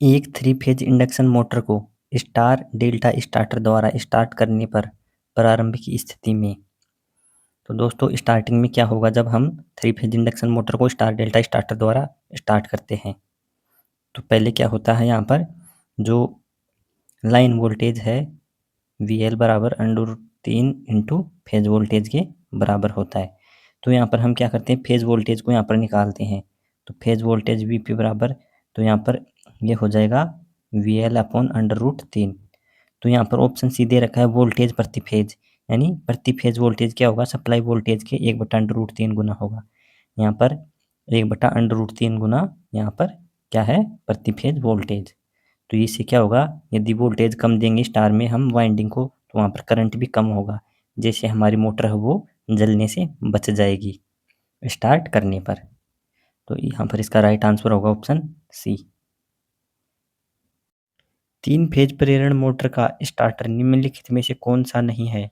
एक three phase induction motor को star delta starter द्वारा स्टार्ट करने पर प्रारंभिक स्थिति में। तो दोस्तों स्टार्टिंग में क्या होगा जब हम थ्री फेज इंडक्शन मोटर को स्टार डेल्टा स्टार्टर द्वारा स्टार्ट करते हैं तो पहले क्या होता है यहाँ पर जो लाइन वोल्टेज है VL बराबर √3 इंटू फेज वोल्टेज के बराबर होता है। तो यहाँ पर हम क्या करते हैं फेज वोल्टेज को यहाँ पर निकालते हैं। तो फेज वोल्टेज VP बराबर तो यहाँ पर ये हो जाएगा VL अपॉन √3। तो यहाँ पर ऑप्शन सी दे रखा है वोल्टेज प्रति फेज, यानी प्रति फेज वोल्टेज क्या होगा सप्लाई वोल्टेज के 1/√3 गुना होगा। यहाँ पर 1/√3 गुना यहाँ पर क्या है प्रति फेज वोल्टेज। तो इससे क्या होगा यदि वोल्टेज कम देंगे स्टार में हम वाइंडिंग को तो वहाँ पर करंट भी कम होगा, जैसे हमारी मोटर है वो जलने से बच जाएगी स्टार्ट करने पर। तो यहाँ पर इसका राइट आंसर होगा ऑप्शन सी। 3 फेज प्रेरण मोटर का स्टार्टर निम्नलिखित में से कौन सा नहीं है।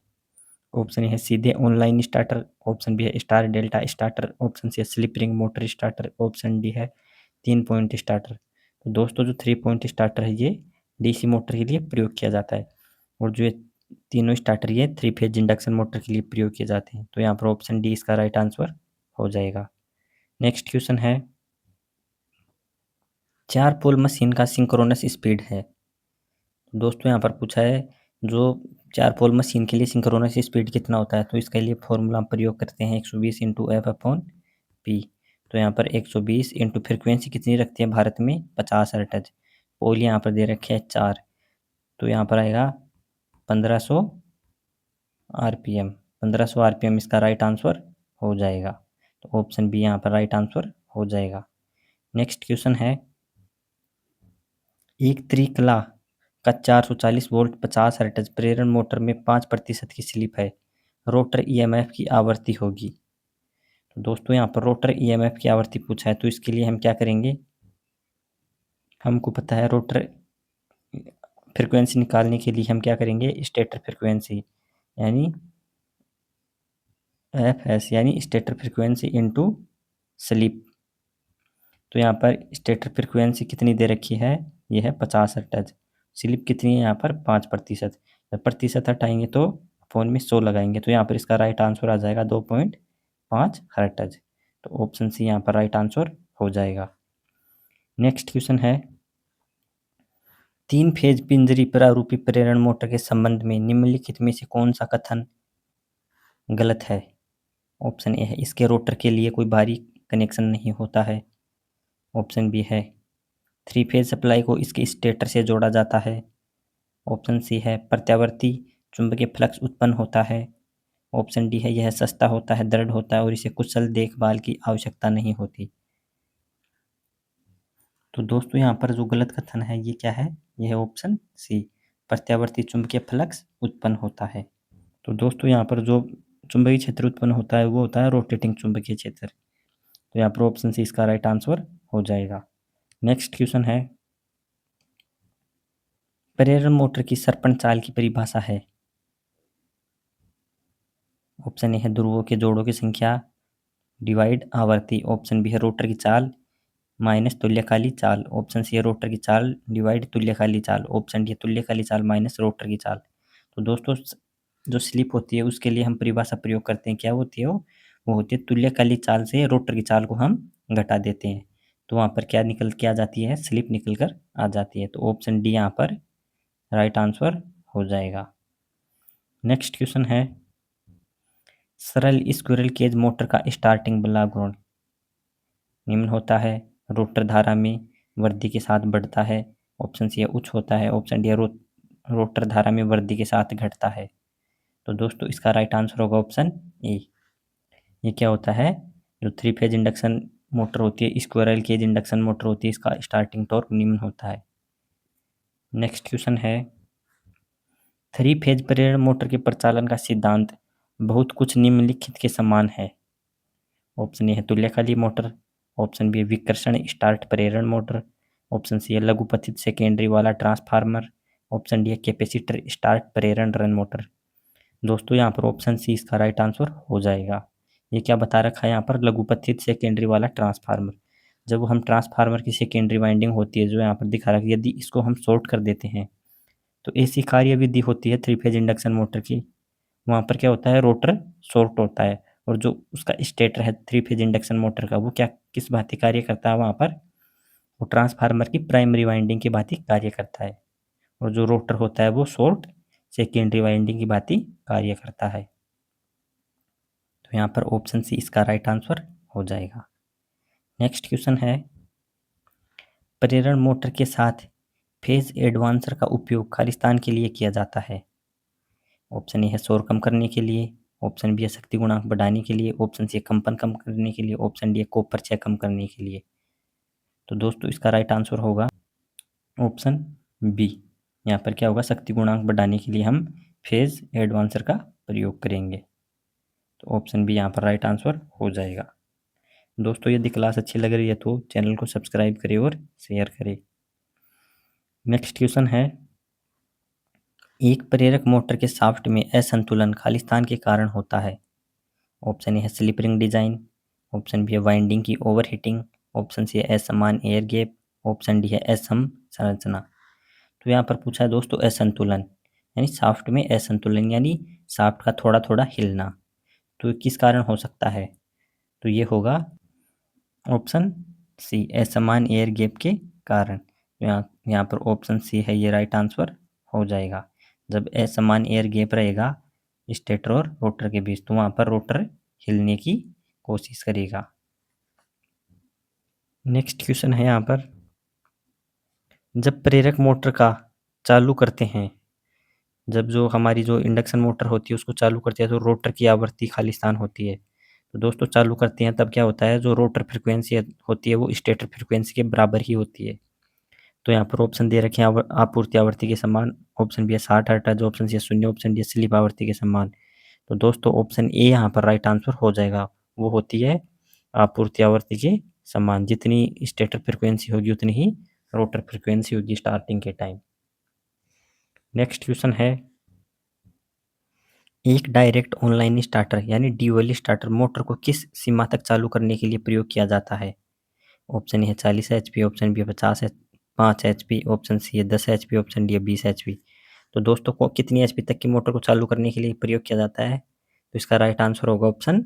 ऑप्शन ए है सीधे ऑनलाइन स्टार्टर, ऑप्शन बी है star delta starter, option C है slip ring motor starter, option D है 3 पॉइंट स्टार्टर। तो दोस्तों जो 3 पॉइंट स्टार्टर है ये DC मोटर के लिए प्रयोग किया जाता है और जो ये तीनों स्टार्टर ये 3 फेज इंडक्शन मोटर के लिए प्रयोग किए जाते हैं। तो यहाँ पर ऑप्शन डी इसका राइट आंसर हो जाएगा। नेक्स्ट क्वेश्चन है 4 पोल मशीन का सिंक्रोनस स्पीड है। दोस्तों यहाँ पर पूछा है जो 4 पोल मशीन के लिए सिंक्रोनस स्पीड कितना होता है। तो इसके लिए फॉर्मूला प्रयोग करते हैं 120 इंटू एफ अपॉन पी। तो यहाँ पर 120 इंटू फ्रिक्वेंसी कितनी रखती है भारत में 50 हर्ट्ज। पोल यहाँ पर दे रखे हैं 4 तो यहाँ पर आएगा 1500 RPM। 1500 RPM इसका राइट आंसर हो जाएगा। तो ऑप्शन बी यहाँ पर राइट आंसर हो जाएगा। नेक्स्ट क्वेश्चन है एक त्रिकला का 440 वोल्ट 50 हर्ट्ज प्रेरण मोटर में 5% की स्लिप है, रोटर EMF की आवृत्ति होगी। तो दोस्तों यहाँ पर रोटर EMF की आवृत्ति पूछा है तो इसके लिए हम क्या करेंगे, हमको पता है रोटर फ्रिक्वेंसी निकालने के लिए हम क्या करेंगे स्टेटर फ्रिक्वेंसी यानी FS यानी स्टेटर फ्रिक्वेंसी इंटू स्लिप। तो यहाँ पर स्टेटर फ्रिक्वेंसी कितनी दे रखी है ये है 50 हर्ट्ज, स्लिप कितनी है यहाँ पर 5%। जब प्रतिशत हटाएंगे तो फोन में 100 लगाएंगे तो यहाँ पर इसका राइट आंसर आ जाएगा 2.5 हर्ट्ज। तो ऑप्शन सी यहाँ पर राइट आंसर हो जाएगा। नेक्स्ट क्वेश्चन है 3 फेज पिंजरी प्रारूपी प्रेरण मोटर के संबंध में निम्नलिखित में से कौन सा कथन गलत है। ऑप्शन ए है इसके रोटर के लिए कोई बाहरी कनेक्शन नहीं होता है, ऑप्शन बी है 3 फेज सप्लाई को इसके स्टेटर से जोड़ा जाता है, ऑप्शन सी है प्रत्यावर्ती चुंबकीय फ्लक्स उत्पन्न होता है, ऑप्शन डी है यह सस्ता होता है दृढ़ होता है और इसे कुशल देखभाल की आवश्यकता नहीं होती। तो दोस्तों यहाँ पर जो गलत कथन है ये क्या है, यह है ऑप्शन सी प्रत्यावर्ती चुंबकीय फ्लक्स उत्पन्न होता है। तो दोस्तों यहाँ पर जो चुंबकीय क्षेत्र उत्पन्न होता है वो होता है रोटेटिंग चुंबकीय क्षेत्र। तो यहाँ पर ऑप्शन सी इसका राइट आंसर हो जाएगा। नेक्स्ट क्वेश्चन है प्रेरण मोटर की सर्पण चाल की परिभाषा है। ऑप्शन ए है ध्रुवों के जोड़ों की संख्या डिवाइड आवर्ती, ऑप्शन बी है रोटर की चाल माइनस तुल्यकाली चाल, ऑप्शन सी है रोटर की चाल डिवाइड तुल्यकाली चाल, ऑप्शन डी है तुल्यकाली चाल माइनस रोटर की चाल। तो दोस्तों जो स्लिप होती है उसके लिए हम परिभाषा प्रयोग करते हैं, क्या होती है वो होती है तुल्यकाली चाल से रोटर की चाल को हम घटा देते हैं तो वहाँ पर क्या निकल के आ जाती है स्लिप निकल कर आ जाती है। तो ऑप्शन डी यहाँ पर राइट आंसर हो जाएगा। नेक्स्ट क्वेश्चन है सरल स्क्विरल केज मोटर का स्टार्टिंग बला गुण निम्न होता है, रोटर धारा में वृद्धि के साथ बढ़ता है, ऑप्शन सी है उच्च होता है, ऑप्शन डी है रोटर धारा में वृद्धि के साथ घटता है। तो दोस्तों इसका राइट आंसर होगा ऑप्शन ए। ये क्या होता है जो 3 फेज इंडक्शन मोटर होती है स्क्विरल केज इंडक्शन मोटर होती है इसका स्टार्टिंग टॉर्क निम्न होता है। नेक्स्ट क्वेश्चन है 3 फेज प्रेरण मोटर के प्रचालन का सिद्धांत बहुत कुछ निम्नलिखित के समान है, ऑप्शन ए है तुल्यकाली मोटर, ऑप्शन बी है विकर्षण स्टार्ट प्रेरण मोटर, ऑप्शन सी है लघुपथित सेकेंडरी वाला ट्रांसफार्मर, ऑप्शन डी है कैपेसिटर स्टार्ट प्रेरण रन मोटर। दोस्तों यहाँ पर ऑप्शन सी इसका राइट आंसर हो जाएगा। ये क्या बता रखा है यहाँ पर लघुपथित सेकेंडरी वाला ट्रांसफार्मर। जब हम ट्रांसफार्मर की सेकेंडरी वाइंडिंग होती है जो यहाँ पर दिखा रहा है, यदि इसको हम शॉर्ट कर देते हैं तो ऐसी कार्य विधि होती है 3 फेज इंडक्शन मोटर की। वहाँ पर क्या होता है, रोटर शॉर्ट होता है और जो उसका स्टेटर है 3 फेज इंडक्शन मोटर का, वो क्या किस भांति कार्य करता है वहाँ पर, वो ट्रांसफार्मर की प्राइमरी वाइंडिंग की भांति कार्य करता है और जो रोटर होता है वो शॉर्ट सेकेंडरी वाइंडिंग की भांति कार्य करता है। तो यहाँ पर ऑप्शन सी इसका राइट आंसर हो जाएगा। नेक्स्ट क्वेश्चन है, प्रेरण मोटर के साथ फेज एडवांसर का उपयोग खालिस्तान के लिए किया जाता है। ऑप्शन ए है शोर कम करने के लिए, ऑप्शन बी है शक्ति गुणांक बढ़ाने के लिए, ऑप्शन सी है कंपन कम करने के लिए, ऑप्शन डी है कॉपर क्षय कम करने के लिए। तो दोस्तों इसका राइट आंसर होगा ऑप्शन बी। यहाँ पर क्या होगा, शक्ति गुणांक बढ़ाने के लिए हम फेज एडवांसर का प्रयोग करेंगे। तो ऑप्शन बी यहाँ पर राइट आंसर हो जाएगा। दोस्तों यदि क्लास अच्छी लग रही है तो चैनल को सब्सक्राइब करें और शेयर करें। नेक्स्ट क्वेश्चन है, एक प्रेरक मोटर के शाफ्ट में असंतुलन खालिस्तान के कारण होता है। ऑप्शन ए है slip ring design, option B है वाइंडिंग की ओवरहीटिंग, ऑप्शन सी है असमान एयर गैप, ऑप्शन डी है असम संरचना। तो यहाँ पर पूछा है दोस्तों असंतुलन, यानी शाफ्ट में असंतुलन यानी शाफ्ट का थोड़ा थोड़ा हिलना, तो किस कारण हो सकता है, तो ये होगा ऑप्शन सी असमान एयर गैप के कारण। यहाँ पर ऑप्शन सी है ये राइट आंसर हो जाएगा। जब असमान एयर गैप रहेगा स्टेटर और रोटर के बीच तो वहाँ पर रोटर हिलने की कोशिश करेगा। नेक्स्ट क्वेश्चन है यहाँ पर, जब प्रेरक मोटर का चालू करते हैं, जब जो हमारी जो इंडक्शन मोटर होती है उसको चालू करते हैं तो रोटर की आवृत्ति खालिस्तान होती है। तो दोस्तों चालू करते हैं तब क्या होता है, जो रोटर फ्रिक्वेंसी होती है वो स्टेटर फ्रिक्वेंसी के बराबर ही होती है। तो यहाँ पर ऑप्शन दे रखे हैं आपूर्ति आवृत्ति के समान, ऑप्शन बी है 60 हर्ट्ज, ऑप्शन सी है 0, ऑप्शन डी है स्लिप आवृत्ति के समान। तो दोस्तों ऑप्शन ए यहाँ पर राइट आंसर हो जाएगा, वो होती है आपूर्ति आवृत्ति के समान। जितनी स्टेटर फ्रिक्वेंसी होगी उतनी ही रोटर फ्रिक्वेंसी होगी स्टार्टिंग के टाइम। नेक्स्ट क्वेश्चन है, एक डायरेक्ट ऑनलाइन स्टार्टर यानी ड्यूअल स्टार्टर मोटर को किस सीमा तक चालू करने के लिए प्रयोग किया जाता है। ऑप्शन ए है 40 HP, ऑप्शन बी है 5 HP, ऑप्शन सी है 10 HP, ऑप्शन डी है 20 HP। तो दोस्तों को कितनी HP तक की मोटर को चालू करने के लिए प्रयोग किया जाता है, तो इसका राइट आंसर होगा ऑप्शन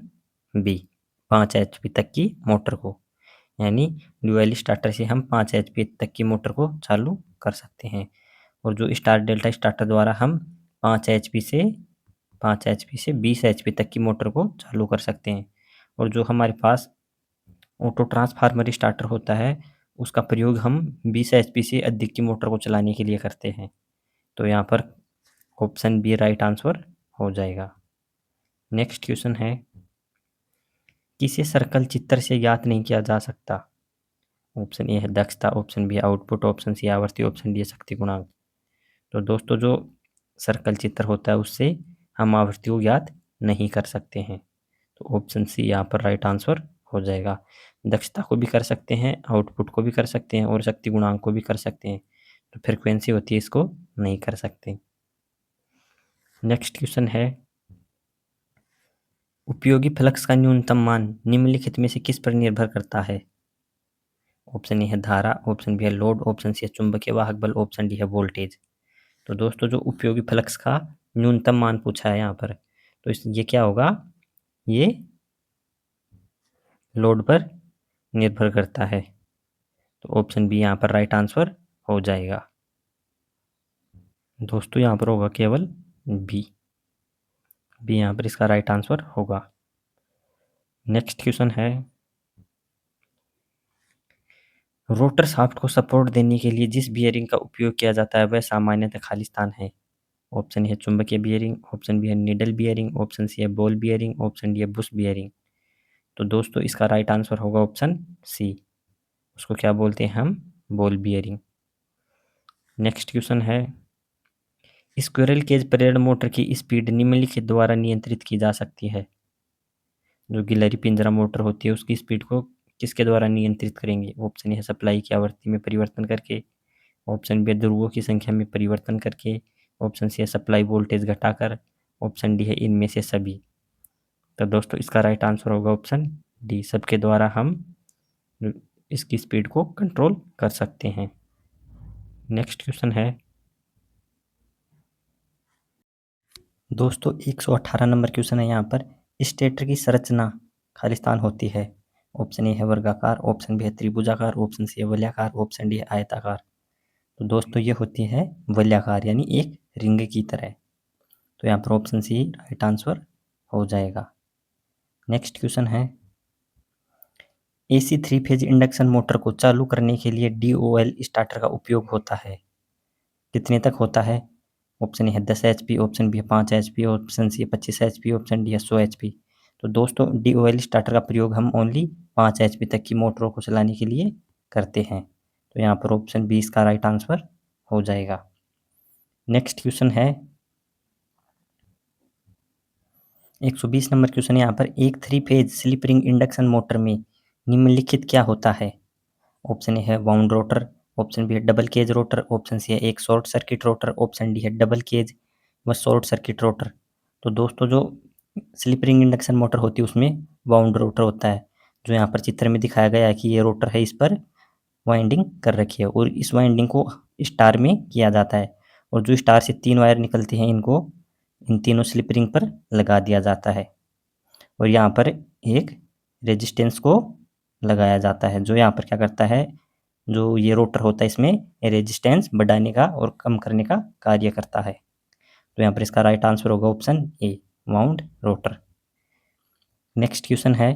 बी, 5 HP तक की मोटर को, यानी ड्यूअल स्टार्टर से हम 5 HP तक की मोटर को चालू कर सकते हैं। और जो स्टार डेल्टा स्टार्टर द्वारा हम 5 HP से 20 HP तक की मोटर को चालू कर सकते हैं। और जो हमारे पास ऑटो ट्रांसफार्मर स्टार्टर होता है उसका प्रयोग हम 20 HP से अधिक की मोटर को चलाने के लिए करते हैं। तो यहाँ पर ऑप्शन बी राइट आंसर हो जाएगा। नेक्स्ट क्वेश्चन है, किसे सर्कल चित्र से ज्ञात नहीं किया जा सकता। ऑप्शन ए है दक्षता, ऑप्शन बी है आउटपुट, ऑप्शन सी आवर्ती, ऑप्शन डी है शक्ति गुणांक। तो दोस्तों जो सर्कल चित्र होता है उससे हम आवृत्ति को ज्ञात नहीं कर सकते हैं। तो ऑप्शन सी यहाँ पर राइट आंसर हो जाएगा। दक्षता को भी कर सकते हैं, आउटपुट को भी कर सकते हैं और शक्ति गुणांक को भी कर सकते हैं, तो फ्रिक्वेंसी होती है इसको नहीं कर सकते। नेक्स्ट क्वेश्चन है, उपयोगी फ्लक्स का न्यूनतम मान निम्नलिखित में से किस पर निर्भर करता है। ऑप्शन ए है धारा, ऑप्शन बी है लोड, ऑप्शन सी है चुंबकीय वाहक बल, ऑप्शन डी है वोल्टेज। तो दोस्तों जो उपयोगी फ्लक्स का न्यूनतम मान पूछा है यहाँ पर, तो ये क्या होगा, ये लोड पर निर्भर करता है। तो ऑप्शन बी यहाँ पर राइट आंसर हो जाएगा। दोस्तों यहाँ पर होगा केवल बी यहाँ पर इसका राइट आंसर होगा। नेक्स्ट क्वेश्चन है, रोटर शाफ्ट को सपोर्ट देने के लिए जिस बियरिंग का उपयोग किया जाता है वह सामान्यतः खालिस्तान है। ऑप्शन है चुंबकीय बियरिंग, ऑप्शन बी है नीडल बियरिंग, ऑप्शन सी है बॉल बियरिंग, ऑप्शन डी है बुश बियरिंग। तो दोस्तों इसका राइट आंसर होगा ऑप्शन सी, उसको क्या बोलते हैं हम, बॉल बियरिंग। नेक्स्ट क्वेश्चन है, स्क्विरल केज प्रेरण मोटर की स्पीड निम्नलिखित द्वारा नियंत्रित की जा सकती है। जो गिलहरी पिंजरा मोटर होती है उसकी स्पीड को किसके द्वारा नियंत्रित करेंगे। ऑप्शन है सप्लाई की आवृत्ति में परिवर्तन करके, ऑप्शन बी ध्रुवों की संख्या में परिवर्तन करके, ऑप्शन सी है सप्लाई वोल्टेज घटाकर, ऑप्शन डी है इनमें से सभी। तो दोस्तों इसका राइट आंसर होगा ऑप्शन डी, सबके द्वारा हम इसकी स्पीड को कंट्रोल कर सकते हैं। नेक्स्ट क्वेश्चन है दोस्तों 118 नंबर क्वेश्चन है यहाँ पर, स्टेटर की संरचना खालिस्तान होती है। ऑप्शन ए है वर्गाकार, ऑप्शन बी है त्रिभुजाकार, ऑप्शन सी है वलयाकार, ऑप्शन डी है आयताकार। तो दोस्तों ये होती है वलयाकार यानी एक रिंग की तरह। तो यहाँ पर ऑप्शन सी राइट आंसर हो जाएगा। नेक्स्ट क्वेश्चन है एसी 3 फेज इंडक्शन मोटर को चालू करने के लिए DOL स्टार्टर का उपयोग होता है। कितने तक होता है? ऑप्शन ए है 10 HP, ऑप्शन बी है 5 HP, ऑप्शन सी है 25 HP, ऑप्शन डी है 100 HP। तो दोस्तों DOL स्टार्टर का प्रयोग हम ओनली 5 HP तक की मोटरों को चलाने के लिए करते हैं। तो यहाँ पर ऑप्शन बी इसका राइट आंसर हो जाएगा। नेक्स्ट क्वेश्चन है 120 नंबर क्वेश्चन है यहाँ पर, एक 3 phase slip ring induction motor में निम्नलिखित क्या होता है? ऑप्शन ए है वाउंड रोटर, ऑप्शन बी है double cage rotor, option C है एक short circuit rotor, option D है डबल केज व शॉर्ट सर्किट रोटर। तो दोस्तों जो स्लिप रिंग इंडक्शन मोटर होती है उसमें वाउंड रोटर होता है, जो यहाँ पर चित्र में दिखाया गया है कि ये रोटर है, इस पर वाइंडिंग कर रखी है और इस वाइंडिंग को स्टार में किया जाता है और जो स्टार से 3 वायर निकलते हैं इनको इन तीनों स्लिप रिंग पर लगा दिया जाता है और यहाँ पर एक रेजिस्टेंस को लगाया जाता है, जो यहाँ पर क्या करता है, जो ये रोटर होता है इसमें रेजिस्टेंस बढ़ाने का और कम करने का कार्य करता है। तो यहाँ पर इसका राइट आंसर होगा option A wound rotor. Next question है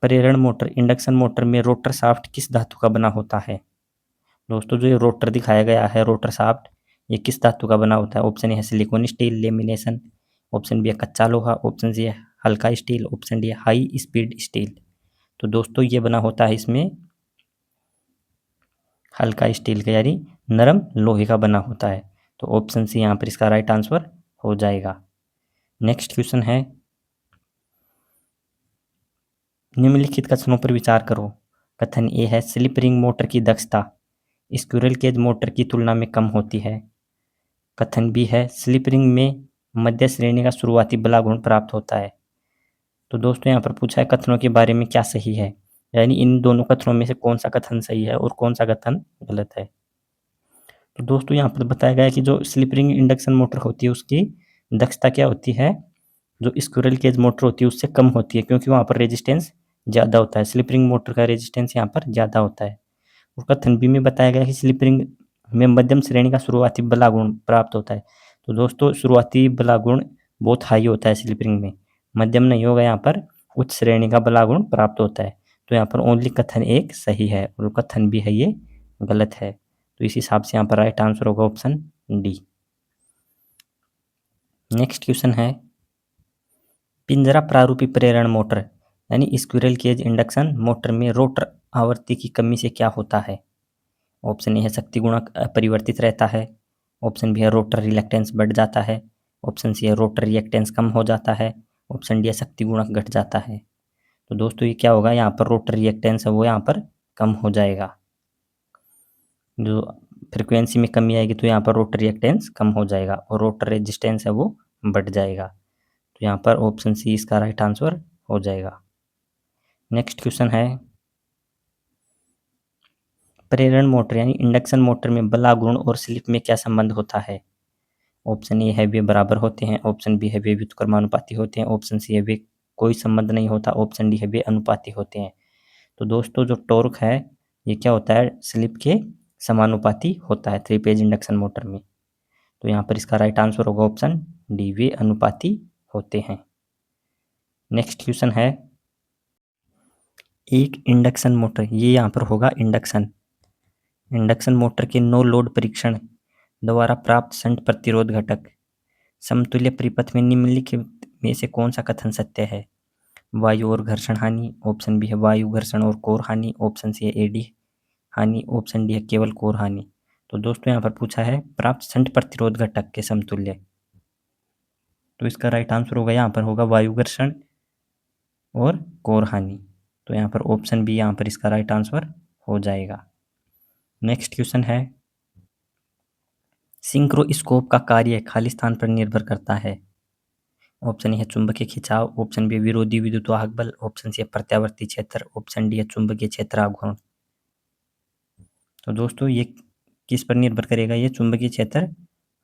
प्रेरण मोटर इंडक्शन मोटर में रोटर शाफ्ट किस धातु का बना होता है? दोस्तों जो ये रोटर दिखाया गया है रोटर शाफ्ट, ये किस धातु का बना होता है? ऑप्शन ए है silicon steel lamination, option B है कच्चा लोहा, ऑप्शन सी है हल्का स्टील, ऑप्शन डी है हाई स्पीड स्टील। तो दोस्तों ये बना होता है इसमें हल्का स्टील का यानी नरम लोहे का बना होता है। तो ऑप्शन सी यहाँ पर इसका राइट आंसर हो जाएगा। नेक्स्ट क्वेश्चन है निम्नलिखित कथनों पर विचार करो। कथन ए है स्लिप रिंग मोटर की दक्षता स्क्विरल केज मोटर की तुलना में कम होती है। कथन बी है स्लिप रिंग में मध्य श्रेणी का शुरुआती बला गुण प्राप्त होता है। तो दोस्तों यहाँ पर पूछा है कथनों के बारे में क्या सही है, यानी इन दोनों कथनों में से कौन सा कथन सही है और कौन सा कथन गलत है। तो दोस्तों यहाँ पर बताया गया है कि जो स्लिप रिंग इंडक्शन मोटर होती है उसकी दक्षता क्या होती है, जो स्क्विरल केज मोटर होती है उससे कम होती है, क्योंकि वहाँ पर रेजिस्टेंस ज़्यादा होता है। स्लिप रिंग मोटर का रेजिस्टेंस यहाँ पर ज़्यादा होता है। और कथन बी में बताया गया है कि स्लिप रिंग में मध्यम श्रेणी का शुरुआती बला गुण प्राप्त होता है। तो दोस्तों शुरुआती बला गुण बहुत हाई होता है स्लिप रिंग में, मध्यम नहीं होगा, यहाँ पर उच्च श्रेणी का बला गुण प्राप्त होता है। तो यहाँ पर ओनली कथन एक सही है और कथन बी है ये गलत है। तो इस हिसाब से यहाँ पर राइट आंसर होगा ऑप्शन डी। नेक्स्ट क्वेश्चन है पिंजरा प्रारूपी प्रेरण मोटर यानी स्क्विरल केज इंडक्शन मोटर में रोटर आवृत्ति की कमी से क्या होता है? ऑप्शन ए है शक्ति गुणक अपरिवर्तित रहता है, ऑप्शन बी है रोटर रिलक्टेंस बढ़ जाता है, ऑप्शन सी है रोटर रिएक्टेंस कम हो जाता है, ऑप्शन डी है शक्ति गुणक घट जाता है। तो दोस्तों ये क्या होगा, यहाँ पर रोटर रिएक्टेंस है वो यहाँ पर कम हो जाएगा, जो फ्रिक्वेंसी में कमी आएगी तो यहाँ पर रोटर रिएक्टेंस कम हो जाएगा और रोटर रेजिस्टेंस है वो बढ़ जाएगा। तो यहाँ पर ऑप्शन सी इसका राइट आंसर हो जाएगा। नेक्स्ट क्वेश्चन है प्रेरण मोटर यानी इंडक्शन मोटर में बला गुण और स्लिप में क्या संबंध होता है? ऑप्शन ए है वे बराबर होते हैं, ऑप्शन बी है वे व्युत्क्रमानुपाती होते हैं, ऑप्शन सी है वे कोई संबंध नहीं होता, ऑप्शन डी है वे अनुपाती होते हैं। तो दोस्तों जो टॉर्क है ये क्या होता है, स्लिप के समानुपाती होता है 3 फेज इंडक्शन मोटर में। तो यहाँ पर इसका राइट आंसर होगा ऑप्शन डी वे अनुपाती होते हैं। नेक्स्ट क्वेश्चन है एक इंडक्शन मोटर, ये यहाँ पर होगा इंडक्शन मोटर के नो लोड परीक्षण द्वारा प्राप्त शंट प्रतिरोध घटक समतुल्य परिपथ में निम्नलिखित में से कौन सा कथन सत्य है? वायु और घर्षण हानि, ऑप्शन बी है वायु घर्षण और कोर हानि, ऑप्शन सी है एडी हानि, ऑप्शन डी है केवल कोर हानि। तो दोस्तों यहाँ पर पूछा है प्राप्त शंट प्रतिरोध घटक के समतुल्य, तो इसका राइट आंसर होगा यहाँ पर होगा वायु घर्षण और कोर हानि। तो यहाँ पर ऑप्शन बी यहाँ पर इसका राइट आंसर हो जाएगा। नेक्स्ट क्वेश्चन है सिंक्रोस्कोप का कार्य खालिस्तान पर निर्भर करता है। ऑप्शन ए है चुंबकीय खिंचाव, ऑप्शन बी विरोधी विद्युत वाहक बल, ऑप्शन सी है प्रत्यावर्ती क्षेत्र, ऑप्शन डी है चुंबकीय क्षेत्र आघूर्ण। तो दोस्तों ये किस पर निर्भर करेगा, ये चुंबकीय क्षेत्र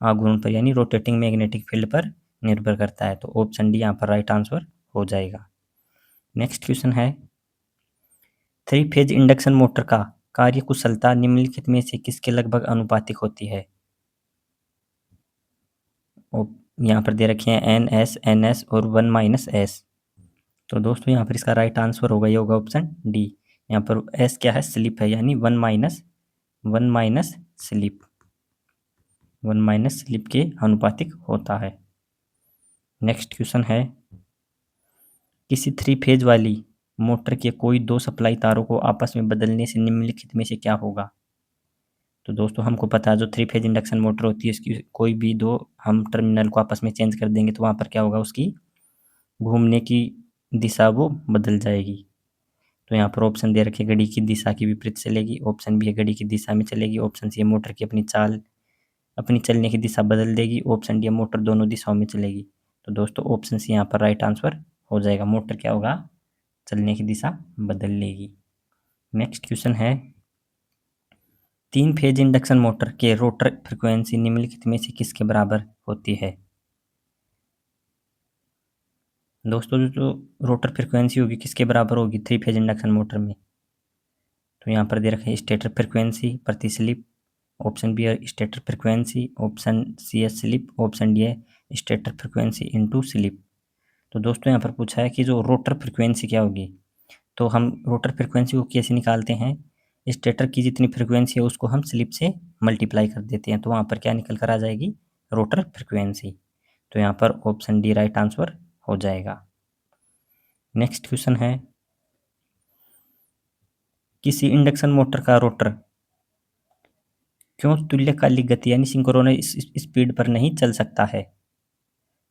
आघूर्ण पर यानी रोटेटिंग मैग्नेटिक फील्ड पर निर्भर करता है। तो ऑप्शन डी यहाँ पर राइट आंसर हो जाएगा। नेक्स्ट क्वेश्चन है, 3 फेज इंडक्शन मोटर का कार्य कुशलता निम्नलिखित में से किसके लगभग अनुपातिक होती है। यहाँ पर दे रखे हैं NS, NS और 1-S। तो दोस्तों यहाँ पर इसका राइट आंसर होगा, ये होगा ऑप्शन डी। यहाँ पर S क्या है, स्लिप है, यानी 1 माइनस स्लिप, 1 - स्लिप के अनुपातिक होता है। नेक्स्ट क्वेश्चन है, किसी 3 फेज वाली मोटर के कोई 2 सप्लाई तारों को आपस में बदलने से निम्नलिखित में से क्या होगा। तो दोस्तों हमको पता है जो 3 फेज इंडक्शन मोटर होती है इसकी कोई भी 2 हम टर्मिनल को आपस में चेंज कर देंगे तो वहाँ पर क्या होगा, उसकी घूमने की दिशा वो बदल जाएगी। तो यहाँ पर ऑप्शन दे रखे, घड़ी की दिशा की विपरीत चलेगी, ऑप्शन बी है घड़ी की दिशा में चलेगी, ऑप्शन सी है मोटर की अपनी चलने की दिशा बदल देगी, ऑप्शन डी है मोटर दोनों दिशाओं में चलेगी। तो दोस्तों ऑप्शन सी यहाँ पर राइट आंसर हो जाएगा, मोटर क्या होगा, चलने की दिशा बदल लेगी। नेक्स्ट क्वेश्चन है, 3 फेज इंडक्शन मोटर के रोटर फ्रीक्वेंसी निम्नलिखित में से किसके बराबर होती है। दोस्तों जो रोटर फ्रीक्वेंसी होगी किसके बराबर होगी 3 फेज इंडक्शन मोटर में। तो यहाँ पर दे रखा है स्टेटर फ्रीक्वेंसी प्रति स्लिप, ऑप्शन बी है स्टेटर फ्रीक्वेंसी, ऑप्शन सी है स्लिप, ऑप्शन डी है स्टेटर फ्रीक्वेंसी इनटू स्लिप। तो दोस्तों यहाँ पर पूछा है कि जो रोटर फ्रीक्वेंसी क्या होगी, तो हम रोटर फ्रीक्वेंसी को कैसे निकालते हैं, स्टेटर की जितनी फ्रीक्वेंसी है उसको हम स्लिप से मल्टीप्लाई कर देते हैं, तो वहाँ पर क्या निकल कर आ जाएगी, रोटर फ्रीक्वेंसी। तो यहाँ पर ऑप्शन डी राइट आंसर हो जाएगा। नेक्स्ट क्वेश्चन है, किसी इंडक्शन मोटर का रोटर क्यों तुल्यकालिक गति यानी सिंक्रोनस स्पीड पर नहीं चल सकता है।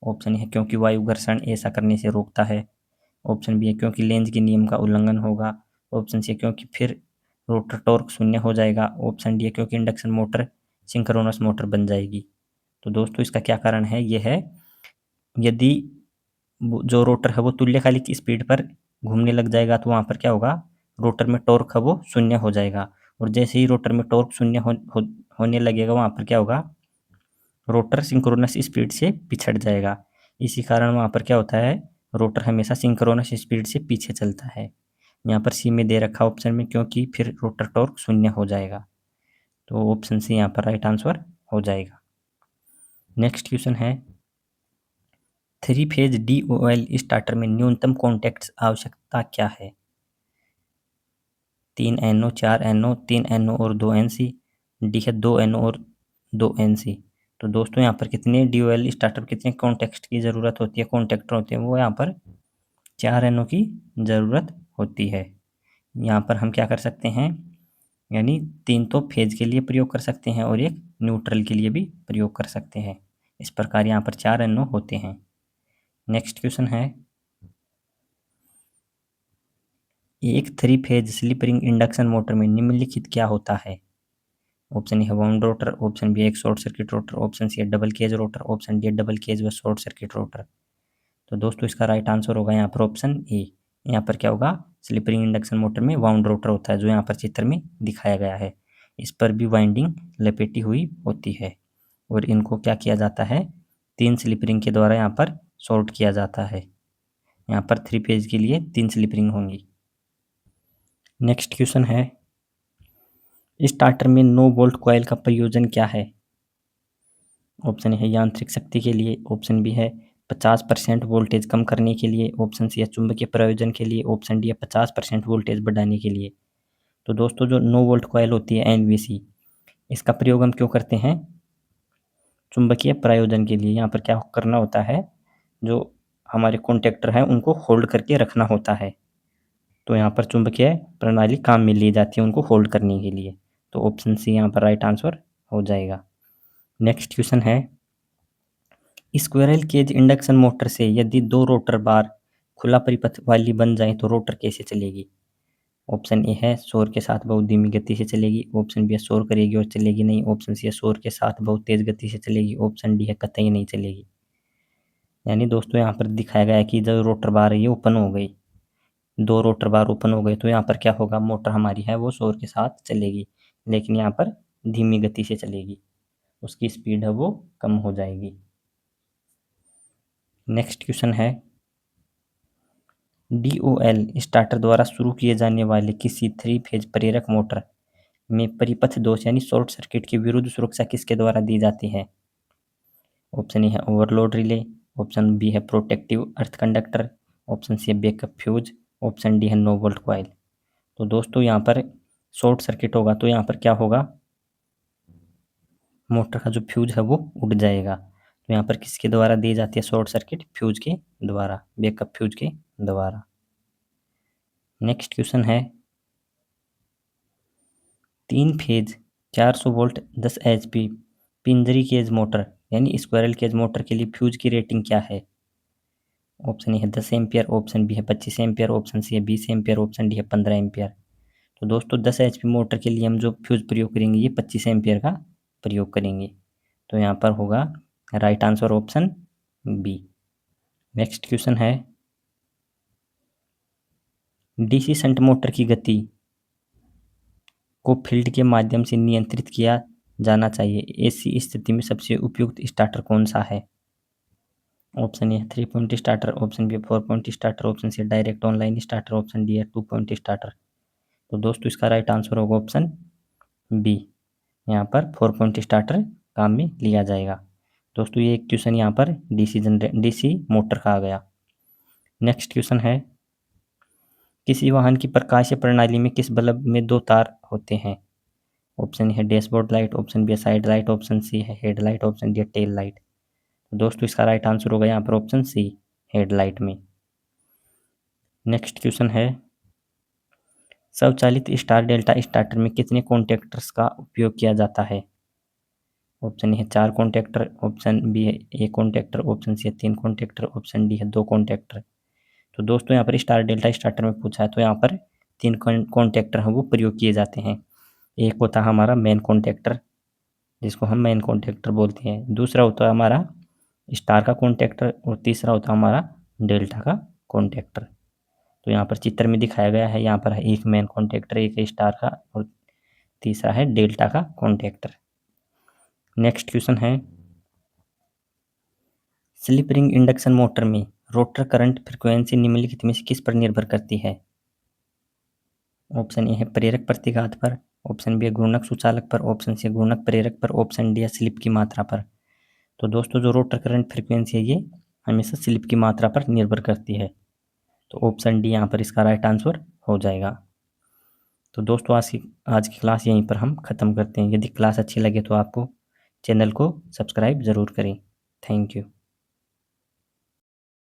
ऑप्शन है क्योंकि वायु घर्षण ऐसा करने से रोकता है, ऑप्शन बी है क्योंकि लेंज के नियम का उल्लंघन होगा, ऑप्शन सी है क्योंकि फिर रोटर टॉर्क शून्य हो जाएगा, ऑप्शन डी है क्योंकि इंडक्शन मोटर सिंक्रोनस मोटर बन जाएगी। तो दोस्तों इसका क्या कारण है, ये है यदि जो रोटर है वो तुल्यकालिक स्पीड पर घूमने लग जाएगा तो वहाँ पर क्या होगा, रोटर में टॉर्क है वो शून्य हो जाएगा, और जैसे ही रोटर में टॉर्क शून्य होने लगेगा वहाँ पर क्या होगा, रोटर सिंक्रोनस स्पीड से पिछड़ जाएगा। इसी कारण वहाँ पर क्या होता है, रोटर हमेशा सिंक्रोनस स्पीड से पीछे चलता है। यहाँ पर सी में दे रखा ऑप्शन में क्योंकि फिर रोटर टॉर्क शून्य हो जाएगा। तो ऑप्शन सी यहाँ पर राइट आंसर हो जाएगा। नेक्स्ट क्वेश्चन है, 3 फेज DOL स्टार्टर में न्यूनतम कॉन्टैक्ट्स आवश्यकता क्या है। 3 NO, 4 NO, 3 NO और 2 NC, डी है 2 NO और 2 NC। तो दोस्तों यहाँ पर कितने DOL स्टार्टर कितने कॉन्टैक्ट की ज़रूरत होती है, कॉन्टैक्टर होते हैं, वो यहाँ पर 4 NO की ज़रूरत होती है। यहाँ पर हम क्या कर सकते हैं, यानी 3 तो फेज के लिए प्रयोग कर सकते हैं और 1 न्यूट्रल के लिए भी प्रयोग कर सकते हैं। इस प्रकार यहाँ पर 4 NO होते हैं। नेक्स्ट क्वेश्चन है, एक 3 phase slip ring induction motor में निम्नलिखित क्या होता है। ऑप्शन ए है वाउंड रोटर, ऑप्शन बी है एक short circuit rotor, option C है double cage rotor, option D है डबल केज व शॉर्ट सर्किट रोटर। तो दोस्तों इसका राइट आंसर होगा यहाँ पर ऑप्शन ए। यहाँ पर क्या होगा, स्लिप रिंग इंडक्शन मोटर में वाउंड रोटर होता है जो यहाँ पर चित्र में दिखाया गया है। इस पर भी वाइंडिंग लपेटी हुई होती है और इनको क्या किया जाता है, 3 स्लिप रिंग के द्वारा यहाँ पर शॉर्ट किया जाता है। यहाँ पर 3 फेज के लिए 3 स्लिप रिंग होंगी। नेक्स्ट क्वेश्चन है, स्टार्टर में 9 वोल्ट कॉइल का प्रयोजन क्या है। ऑप्शन है यांत्रिक शक्ति के लिए, ऑप्शन बी है 50% वोल्टेज कम करने के लिए, ऑप्शन सी है चुंबकीय प्रयोजन के लिए, ऑप्शन डी है 50% वोल्टेज बढ़ाने के लिए। तो दोस्तों जो 9 वोल्ट कॉइल होती है NVC, इसका प्रयोग हम क्यों करते हैं, चुंबकीय प्रयोजन के लिए। यहाँ पर क्या करना होता है, जो हमारे कॉन्टैक्टर हैं उनको होल्ड करके रखना होता है, तो यहाँ पर चुंबकीय प्रणाली काम में ली जाती है उनको होल्ड करने के लिए। तो ऑप्शन सी यहाँ पर राइट आंसर हो जाएगा। नेक्स्ट क्वेश्चन है, स्क्विरल केज इंडक्शन मोटर से यदि 2 रोटर बार खुला परिपथ वाली बन जाए तो रोटर कैसे चलेगी। ऑप्शन ए है शोर के साथ बहुत धीमी गति से चलेगी, ऑप्शन बी है शोर करेगी और चलेगी नहीं, ऑप्शन सी है शोर के साथ बहुत तेज गति से चलेगी, ऑप्शन डी है कतई नहीं चलेगी। यानी दोस्तों यहाँ पर दिखाया गया है कि जो रोटर बार है ये ओपन हो गई, 2 रोटर बार ओपन हो गए, तो यहाँ पर क्या होगा, मोटर हमारी है वो शोर के साथ चलेगी, लेकिन यहाँ पर धीमी गति से चलेगी, उसकी स्पीड है वो कम हो जाएगी। नेक्स्ट क्वेश्चन है, DOL स्टार्टर द्वारा शुरू किए जाने वाले किसी 3 फेज प्रेरक मोटर में परिपथ दोष यानी शॉर्ट सर्किट की विरुद्ध सुरक्षा किसके द्वारा दी जाती है? ऑप्शन ए है ओवरलोड रिले, ऑप्शन बी है प्रोटेक्टिव अर्थ कंडक्टर, ऑप्शन सी है बैकअप फ्यूज, ऑप्शन डी है नो वोल्ट कॉइल। तो दोस्तों यहाँ पर शॉर्ट सर्किट होगा तो यहाँ पर क्या होगा, मोटर का जो फ्यूज है वो उड़ जाएगा। तो यहाँ पर किसके द्वारा दी जाती है शॉर्ट सर्किट? फ्यूज के द्वारा, बैकअप फ्यूज के द्वारा। नेक्स्ट क्वेश्चन है, 3 फेज 400 वोल्ट 10 HP पिंजरी केज मोटर यानी स्क्वायरल केज मोटर के लिए फ्यूज की रेटिंग क्या है? ऑप्शन ए है 10 एम्पियर, ऑप्शन बी है 25 एम्पियर, ऑप्शन सी है 20 एम्पियर, ऑप्शन डी है 15 एम्पियर। तो दोस्तों 10 HP मोटर के लिए हम जो फ्यूज प्रयोग करेंगे ये 25 एम्पियर का प्रयोग करेंगे। तो यहाँ पर होगा right answer option B. Next question है, DC शंट मोटर की गति को फील्ड के माध्यम से नियंत्रित किया जाना चाहिए, ऐसी स्थिति में सबसे उपयुक्त स्टार्टर कौन सा है? Option A 3 point starter, option B 4 point starter, option C direct online starter, option D है 2 पॉइंट स्टार्टर। तो दोस्तों इसका राइट आंसर होगा ऑप्शन बी, यहाँ पर 4 पॉइंट स्टार्टर काम में लिया जाएगा। दोस्तों ये एक क्वेश्चन यहाँ पर DC मोटर का आ गया। नेक्स्ट क्वेश्चन है, किसी वाहन की प्रकाशीय प्रणाली में किस बल्ब में 2 तार होते हैं? ऑप्शन है डैशबोर्ड लाइट, ऑप्शन बी है साइड लाइट, ऑप्शन सी है हेड लाइट, ऑप्शन डी है टेल लाइट। दोस्तों इसका राइट आंसर होगा यहाँ पर ऑप्शन सी, हेड लाइट में। नेक्स्ट क्वेश्चन है, स्वचालित स्टार डेल्टा स्टार्टर में कितने कॉन्टैक्टर्स का उपयोग किया जाता है? ऑप्शन ए है 4 कॉन्टैक्टर, ऑप्शन बी है 1 कॉन्टैक्टर, ऑप्शन सी है 3 कॉन्टैक्टर, ऑप्शन डी है 2 कॉन्टैक्टर। तो दोस्तों यहाँ पर स्टार डेल्टा स्टार्टर में पूछा है तो यहाँ पर 3 कॉन्टैक्टर हैं वो प्रयोग किए जाते हैं। एक होता है हमारा मेन कॉन्टैक्टर जिसको हम मेन कॉन्टैक्टर बोलते हैं, दूसरा होता है हमारा स्टार का कॉन्टैक्टर और तीसरा होता है हमारा डेल्टा का कॉन्टैक्टर। तो यहाँ पर चित्र में दिखाया गया है, यहाँ पर है एक मेन कॉन्टैक्टर, एक है स्टार का और तीसरा है डेल्टा का कॉन्टैक्टर। नेक्स्ट क्वेश्चन है, स्लिप रिंग इंडक्शन मोटर में रोटर करंट फ्रीक्वेंसी निम्नलिखित में से किस पर निर्भर करती है? ऑप्शन ए है प्रेरक प्रतिघात पर, ऑप्शन बी है घूर्णक सुचालक पर, ऑप्शन सी है घूर्णक प्रेरक पर, ऑप्शन डी है स्लिप की मात्रा पर। तो दोस्तों जो रोटर करंट फ्रीक्वेंसी है ये हमेशा स्लिप की मात्रा पर निर्भर करती है। तो ऑप्शन डी यहाँ पर इसका राइट आंसर हो जाएगा। तो दोस्तों आज की क्लास यहीं पर हम ख़त्म करते हैं। यदि क्लास अच्छी लगे तो आपको चैनल को सब्सक्राइब ज़रूर करें। Thank you.